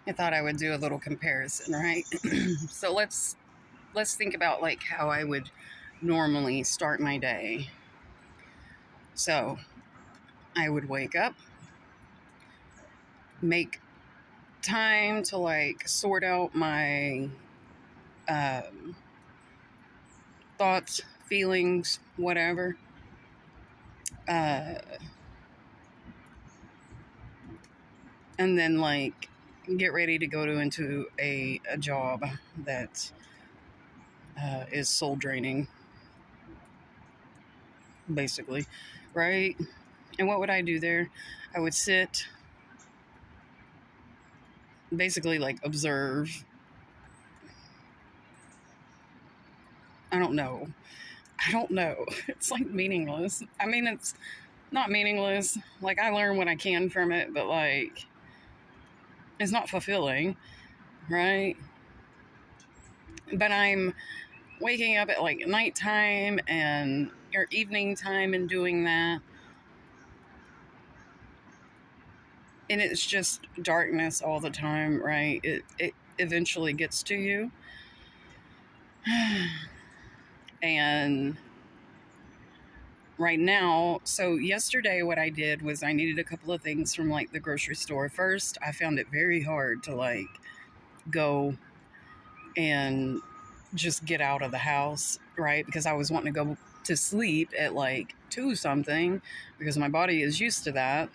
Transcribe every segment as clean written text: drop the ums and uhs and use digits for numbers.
I thought I would do a little comparison, right? So let's think about like how I would normally start my day. So I would wake up, make time to like sort out my um, thoughts, feelings, whatever. Uh, and then like get ready to go into a job that is soul draining, basically, right? And what would I do there? I would sit, basically like observe. I don't know. I don't know. It's like meaningless. I mean, it's not meaningless. Like I learn what I can from it, but like it's not fulfilling, right? But I'm waking up at like nighttime and or evening time and doing that. And it's just darkness all the time, right? It eventually gets to you. And right now, so yesterday what I did was I needed a couple of things from like the grocery store. First, I found it very hard to like go and just get out of the house, right? Because I was wanting to go to sleep at like 2 something because my body is used to that.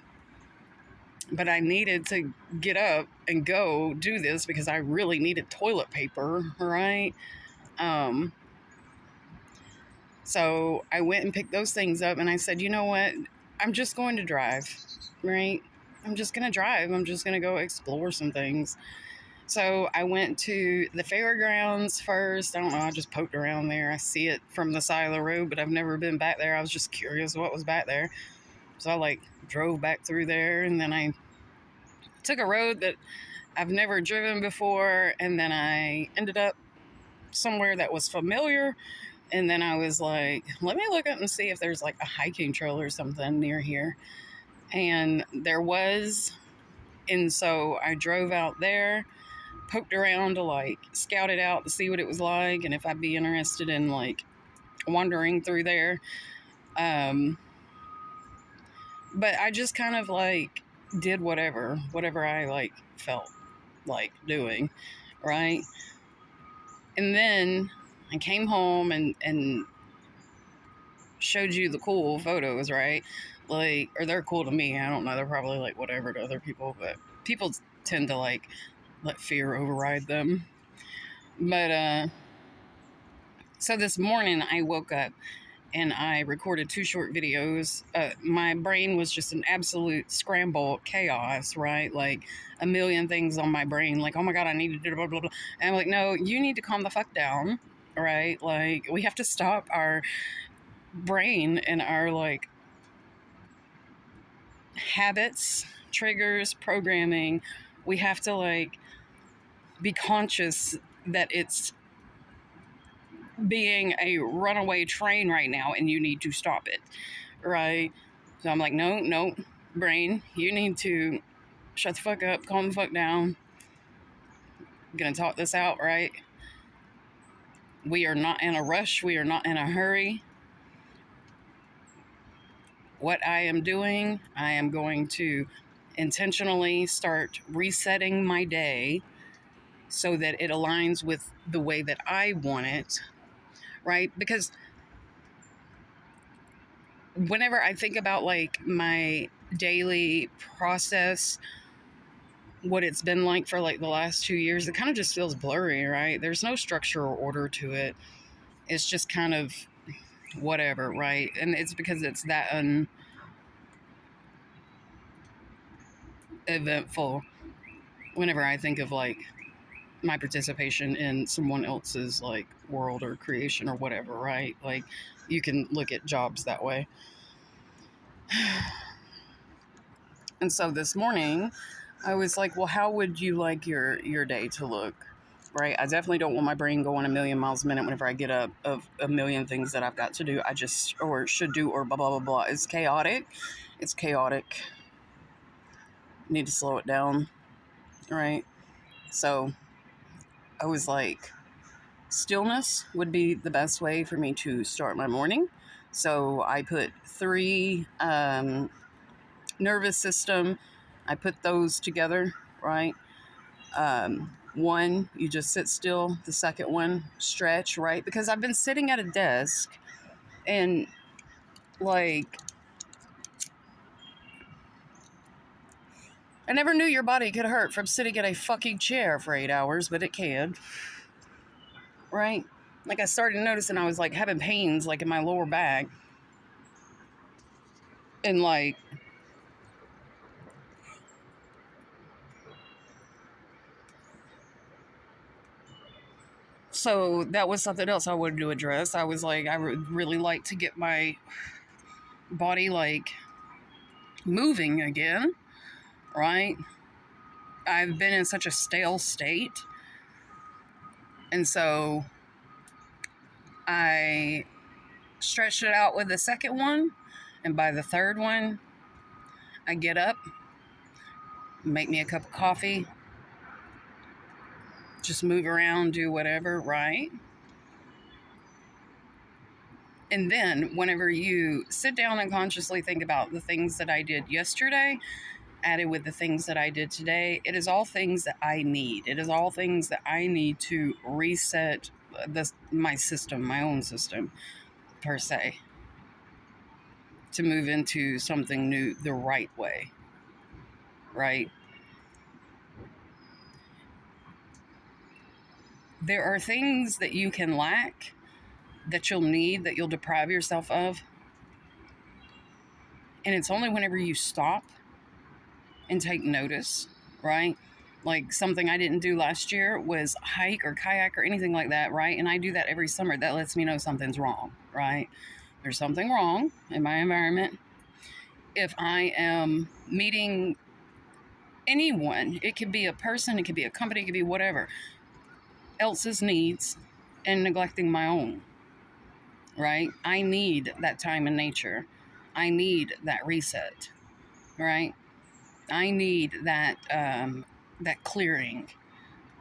But I needed to get up and go do this because I really needed toilet paper, right? Um, so I went and picked those things up and I said, you know what? I'm just going to drive, right? I'm just going to drive. I'm just going to go explore some things. So I went to the fairgrounds first. I don't know. I just poked around there. I see it from the side of the road, but I've never been back there. I was just curious what was back there. So I like drove back through there and then I took a road that I've never driven before. And then I ended up somewhere that was familiar. And then I was like, let me look up and see if there's like a hiking trail or something near here. And there was. And so I drove out there, poked around to like scout it out to see what it was like and if I'd be interested in like wandering through there. But I just kind of like did whatever I like felt like doing, right? And then I came home and showed you the cool photos, right? Like, or they're cool to me. I don't know. They're probably like whatever to other people, but people tend to like let fear override them. But so this morning I woke up and I recorded 2 short videos. My brain was just an absolute scramble, chaos, right? Like a million things on my brain. Like, oh my God, I need to do blah, blah, blah. And I'm like, no, you need to calm the fuck down, right? Like, we have to stop our brain and our like habits, triggers, programming. We have to like be conscious that it's being a runaway train right now and you need to stop it, right? So I'm like, no, brain, you need to shut the fuck up, calm the fuck down. I'm gonna talk this out, right? We are not in a rush. We are not in a hurry. What I am doing, I am going to intentionally start resetting my day so that it aligns with the way that I want it, right? Because whenever I think about like my daily process, what it's been like for like the last 2 years, it kind of just feels blurry, right? There's no structure or order to it. It's just kind of whatever, right? And it's because it's that uneventful whenever I think of like my participation in someone else's like world or creation or whatever, right? Like you can look at jobs that way. And so this morning I was like, well, how would you like your day to look? Right? I definitely don't want my brain going a million miles a minute whenever I get up of a million things that I've got to do. I just, or should do, or blah, blah, blah, blah. It's chaotic. It's chaotic. Need to slow it down. Right? So I was like, stillness would be the best way for me to start my morning. So I put three nervous system, I put those together, right? One, you just sit still. The second one, stretch, right? Because I've been sitting at a desk and like, I never knew your body could hurt from sitting in a fucking chair for 8 hours, but it can, right? Like I started noticing I was like having pains like in my lower back. And like, so that was something else I wanted to address. I was like, I would really like to get my body like moving again, right? I've been in such a stale state. And so I stretched it out with the second one. And by the third one, I get up, make me a cup of coffee, just move around, do whatever, right? And then whenever you sit down and consciously think about the things that I did yesterday, added with the things that I did today, it is all things that I need. It is all things that I need to reset my system, my own system, per se, to move into something new the right way, right? There are things that you can lack, that you'll need, that you'll deprive yourself of. And it's only whenever you stop and take notice, right? Like something I didn't do last year was hike or kayak or anything like that, right? And I do that every summer. That lets me know something's wrong, right? There's something wrong in my environment. If I am meeting anyone, it could be a person, it could be a company, it could be whatever, else's needs and neglecting my own, right? I need that time in nature. I need that reset, right? I need that clearing,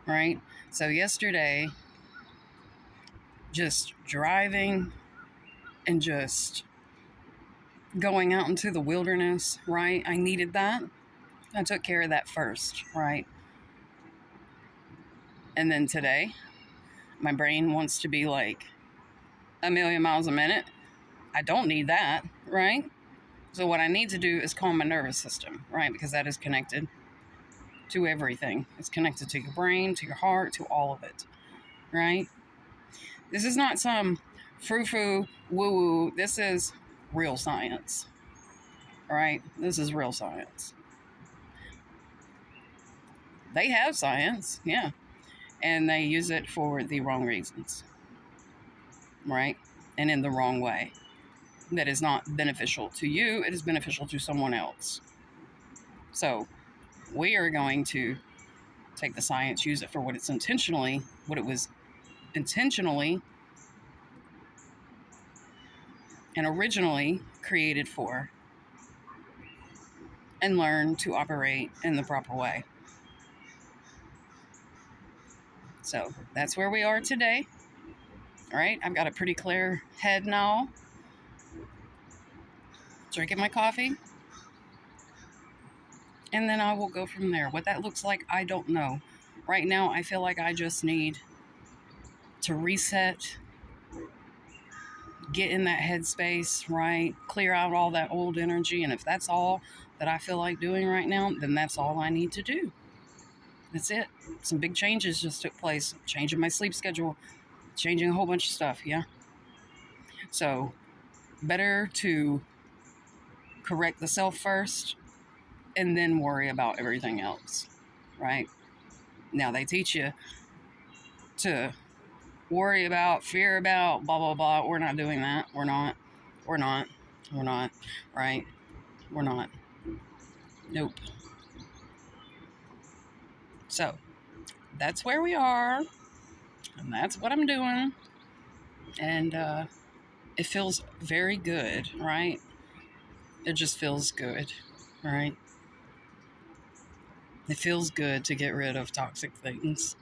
right? So yesterday, just driving and just going out into the wilderness, right? I needed that. I took care of that first, right? And then today, my brain wants to be like a million miles a minute. I don't need that, right? So what I need to do is calm my nervous system, right? Because that is connected to everything. It's connected to your brain, to your heart, to all of it, right? This is not some frou-frou, woo-woo. This is real science, right? This is real science. They have science, yeah, and they use it for the wrong reasons, right? And in the wrong way. That is not beneficial to you. It is beneficial to someone else. So we are going to take the science, use it for what it was intentionally and originally created for, and learn to operate in the proper way. So that's where we are today. All right, I've got a pretty clear head now. Drinking my coffee. And then I will go from there. What that looks like, I don't know. Right now, I feel like I just need to reset, get in that headspace, right? Clear out all that old energy. And if that's all that I feel like doing right now, then that's all I need to do. That's it. Some big changes just took place. Changing my sleep schedule, changing a whole bunch of stuff, yeah? So, better to correct the self first and then worry about everything else, right? Now, they teach you to worry about, fear about, blah, blah, blah. We're not doing that. We're not, right? We're not. Nope. So, that's where we are, and that's what I'm doing, and it feels very good, right? It just feels good, right? It feels good to get rid of toxic things.